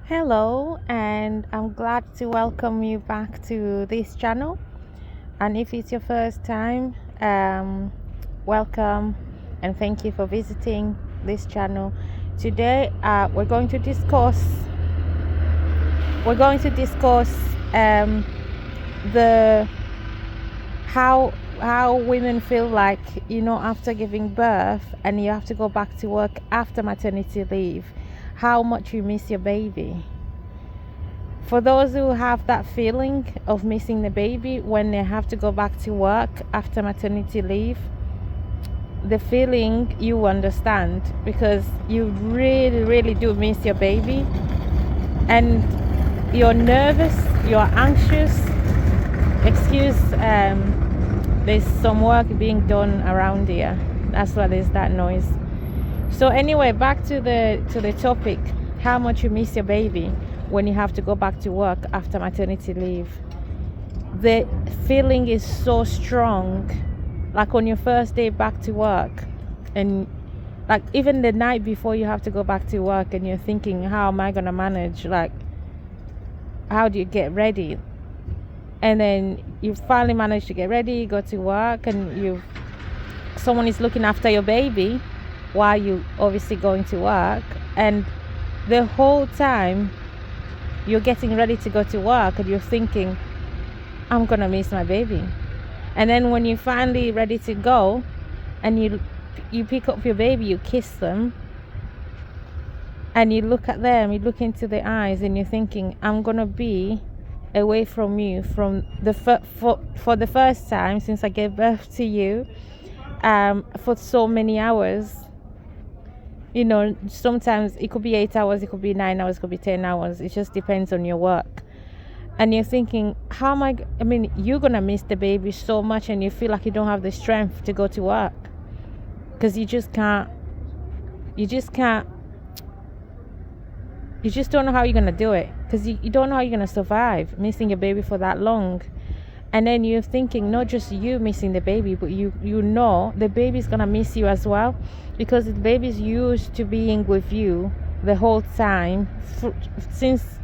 Hello, and I'm glad to welcome you back to this channel. And if it's your first time, welcome and thank you for visiting this channel. Today, we're going to discuss the how women feel like after giving birth and you have to go back to work after maternity leave, how much you miss your baby. For those who have that feeling of missing the baby when they have to go back to work after maternity leave, the feeling you understand, because you really, really do miss your baby and you're nervous, you're anxious. There's some work being done around here. That's why there's that noise. So anyway, back to the topic, how much you miss your baby when you have to go back to work after maternity leave. The feeling is so strong, like on your first day back to work, and like even the night before you have to go back to work, and you're thinking, how am I gonna manage? Like, how do you get ready? And then you finally manage to get ready, go to work, and someone is looking after your baby while you obviously going to work, and the whole time you're getting ready to go to work and you're thinking, I'm gonna miss my baby. And then when you're finally ready to go and you pick up your baby, you kiss them and you look at them, you look into their eyes, and you're thinking, I'm gonna be away from you from for the first time since I gave birth to you, for so many hours. Sometimes it could be 8 hours, it could be 9 hours, it could be 10 hours. It just depends on your work. And you're thinking, you're gonna miss the baby so much, and you feel like you don't have the strength to go to work because you just don't know how you're gonna do it, because you don't know how you're gonna survive missing your baby for that long. And then you're thinking, not just you missing the baby, but you know the baby's gonna miss you as well, because the baby's used to being with you the whole time since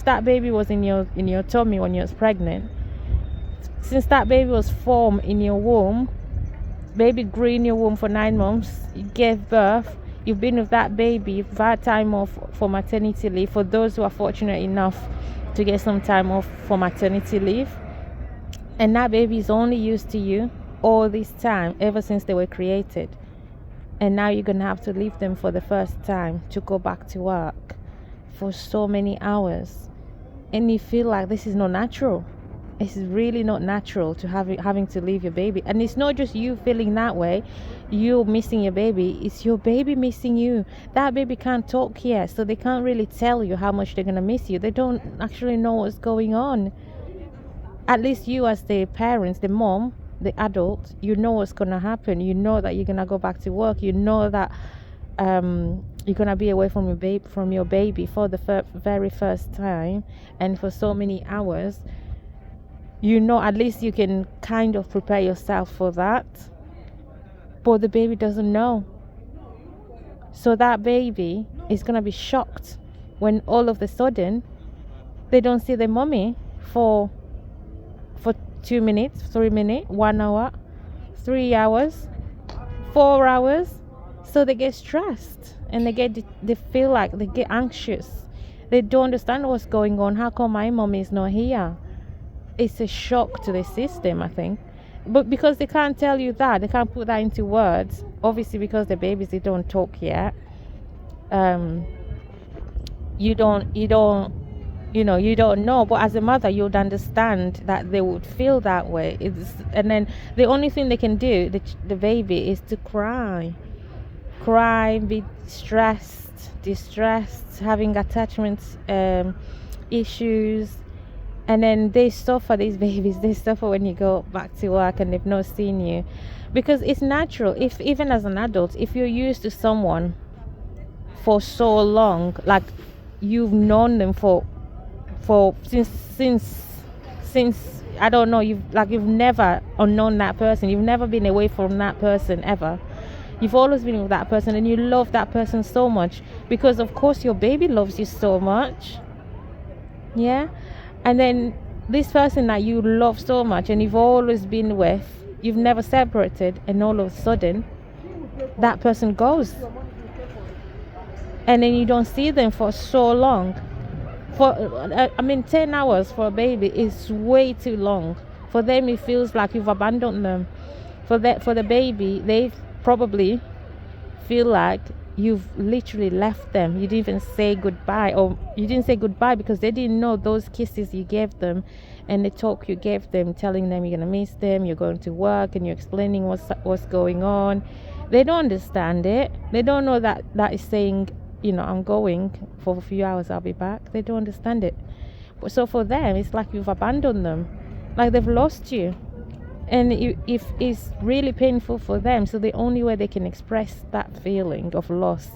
that baby was in your tummy when you was pregnant. Since that baby was formed in your womb, baby grew in your womb for 9 months, you gave birth, you've been with that baby, you've had time off for maternity leave, for those who are fortunate enough to get some time off for maternity leave. And that baby is only used to you all this time, ever since they were created. And now you're going to have to leave them for the first time to go back to work for so many hours. And you feel like this is not natural. It's really not natural to having to leave your baby. And it's not just you feeling that way, you missing your baby. It's your baby missing you. That baby can't talk yet, so they can't really tell you how much they're going to miss you. They don't actually know what's going on. At least you, as the parents, the mom, the adult, you know what's going to happen. You know that you're going to go back to work. You know that you're going to be away from your baby for the very first time, and for so many hours. At least you can kind of prepare yourself for that. But the baby doesn't know. So that baby is going to be shocked when all of a sudden they don't see their mommy for 2 minutes, 3 minutes, 1 hour, 3 hours, 4 hours. So they get stressed and they feel like they get anxious. They don't understand what's going on. How come my mommy is not here? It's a shock to the system, I think. But because they can't tell you that, they can't put that into words. Obviously, because the babies, they don't talk yet. You don't know, but as a mother, you'd understand that they would feel that way. And then the only thing they can do, the baby, is to cry, be stressed, distressed, having attachment issues. And then these babies, they suffer when you go back to work and they've not seen you, because it's natural. If even as an adult, if you're used to someone for so long, like you've known them for since I don't know, you've never unknown that person, you've never been away from that person ever. You've always been with that person, and you love that person so much, because of course your baby loves you so much. Yeah. And then this person that you love so much and you've always been with, you've never separated, and all of a sudden that person goes, and then you don't see them for so long. For I mean, 10 hours for a baby is way too long. For them it feels like you've abandoned them. For the baby, they probably feel like you've literally left them. You didn't even say goodbye, or you didn't say goodbye because they didn't know those kisses you gave them and the talk you gave them, telling them you're gonna miss them, you're going to work, and you're explaining what's going on. They don't understand it. They don't know that is saying, I'm going for a few hours, I'll be back. They don't understand it. So for them, it's like you've abandoned them, like they've lost you. And if it's really painful for them, so the only way they can express that feeling of loss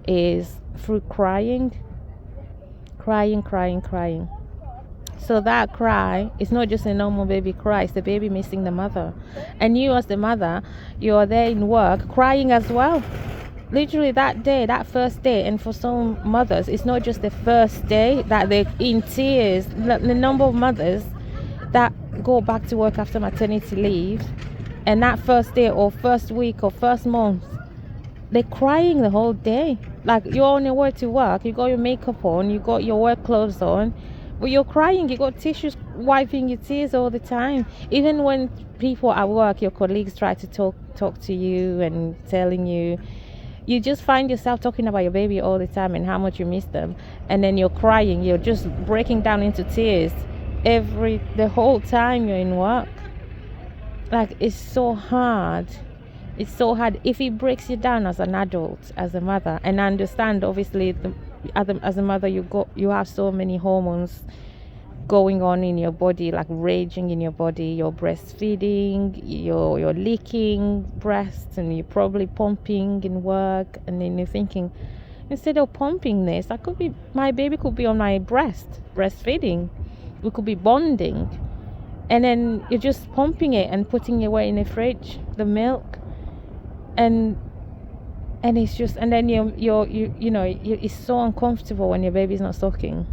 is through crying. So that cry is not just a normal baby cry, it's the baby missing the mother. And you as the mother, you're there in work crying as well. Literally that day, that first day. And for some mothers, it's not just the first day that they're in tears. The number of mothers that go back to work after maternity leave, and that first day or first week or first month, they're crying the whole day. Like, you're on your way to work, you got your makeup on, you got your work clothes on, but you're crying. You got tissues wiping your tears all the time. Even when people at work, your colleagues, try to talk to you and telling you, you just find yourself talking about your baby all the time and how much you miss them, and then you're crying, you're just breaking down into tears the whole time you're in work. Like, it's so hard. If it breaks you down as an adult, as a mother. And I understand, obviously, as a mother, you have so many hormones going on in your body, like raging in your body. You're breastfeeding, you're leaking breasts, and you're probably pumping in work. And then you're thinking, instead of pumping this, my baby could be on my breastfeeding. We could be bonding. And then you're just pumping it and putting it away in the fridge, the milk. And it's just, and then it's so uncomfortable when your baby's not sucking.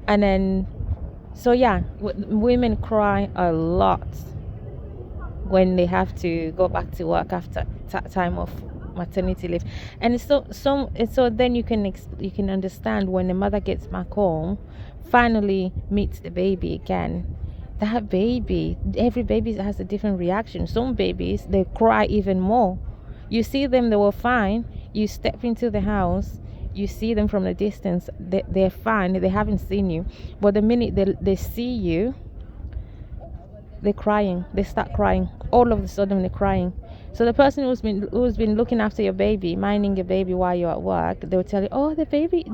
And then, so yeah, women cry a lot when they have to go back to work after time of maternity leave. And it's so then you can understand when the mother gets back home, finally meets the baby again. That baby, every baby has a different reaction. Some babies, they cry even more. You see them, they were fine. You step into the house, you see them from the distance, they're fine, they haven't seen you. But the minute they see you, they're crying. They start crying. All of a sudden, they're crying. So the person who's been looking after your baby, minding your baby while you're at work, they'll tell you, oh, the baby,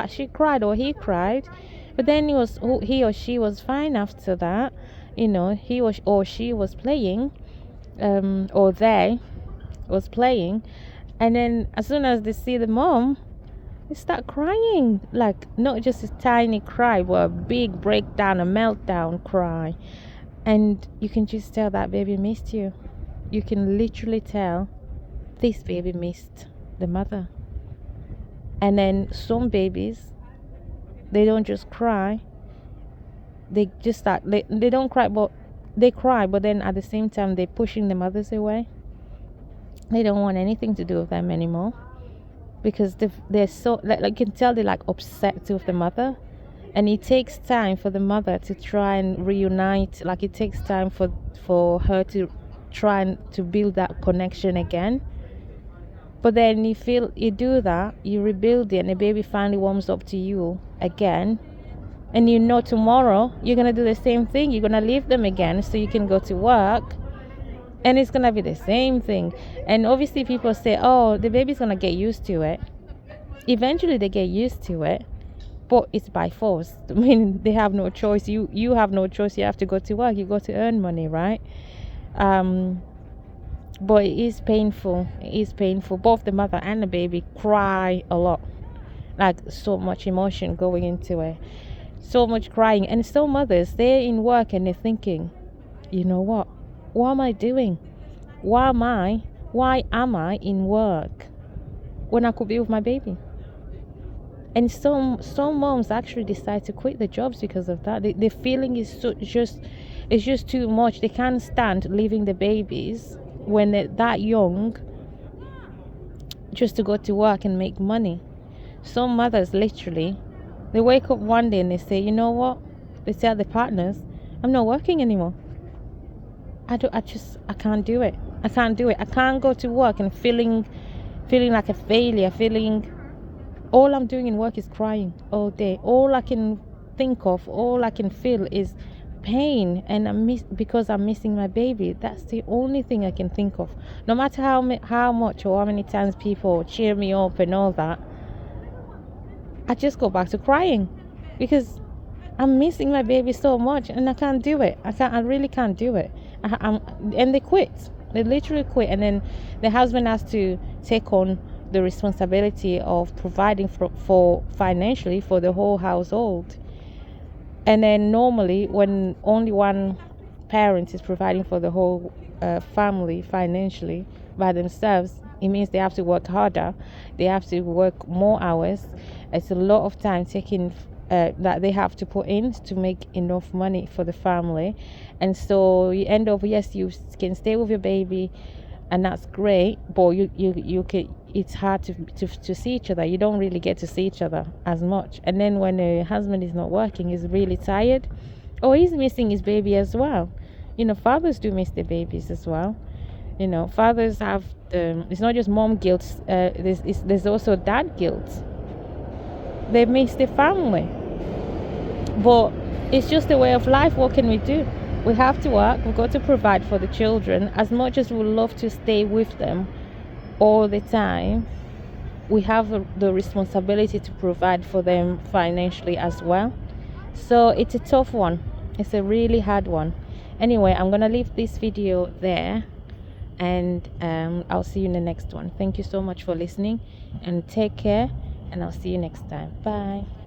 she cried or he cried. But then he or she was fine after that. He or she was playing, or they was playing. And then as soon as they see the mom, they start crying. Like, not just a tiny cry, but a big breakdown, a meltdown cry. And you can just tell that baby missed you. You can literally tell this baby missed the mother. And then some babies, they don't just cry. They just start, they don't cry, but they cry, but then at the same time, they're pushing the mothers away. They don't want anything to do with them anymore. Because they're so, like, you can tell they're like upset with the mother. And it takes time for the mother to try and reunite. Like, it takes time for her to try and to build that connection again. But then you do that, you rebuild it, and the baby finally warms up to you again. And tomorrow you're going to do the same thing. You're going to leave them again so you can go to work. And it's going to be the same thing. And obviously people say, oh, the baby's going to get used to it. Eventually they get used to it. But it's by force. I mean, they have no choice. You have no choice. You have to go to work. You go to earn money, right? But it is painful. It is painful. Both the mother and the baby cry a lot. Like, so much emotion going into it. So much crying. And some mothers, they're in work and they're thinking, you know what? What am I doing? Why am I in work when I could be with my baby? And some moms actually decide to quit the jobs because of that. The feeling is it's just too much. They can't stand leaving the babies when they're that young just to go to work and make money. Some mothers literally, they wake up one day and they say, you know what? They tell their partners, I'm not working anymore. I can't do it. I can't do it. I can't go to work and feeling like a failure, feeling all I'm doing in work is crying all day. All I can think of, all I can feel is pain, and because I'm missing my baby. That's the only thing I can think of. No matter how much or how many times people cheer me up and all that, I just go back to crying because I'm missing my baby so much, and I can't do it. I really can't do it. And they quit. They literally quit, and then the husband has to take on the responsibility of providing for financially for the whole household. And then normally, when only one parent is providing for the whole family financially by themselves, it means they have to work harder. They have to work more hours. It's a lot of time taking that they have to put in to make enough money for the family. And so you end up, yes, you can stay with your baby, and that's great, but you can, it's hard to see each other. You don't really get to see each other as much. And then when a husband is not working, he's really tired, or he's missing his baby as well. Fathers do miss their babies as well. Fathers have it's not just mom guilt, there's also dad guilt. They miss their family, but it's just a way of life. What can we do? We have to work. We've got to provide for the children. As much as we love to stay with them all the time, we have the responsibility to provide for them financially as well. So it's a tough one. It's a really hard one. Anyway, I'm gonna leave this video there, and I'll see you in the next one. Thank you so much for listening, and take care, and I'll see you next time. Bye.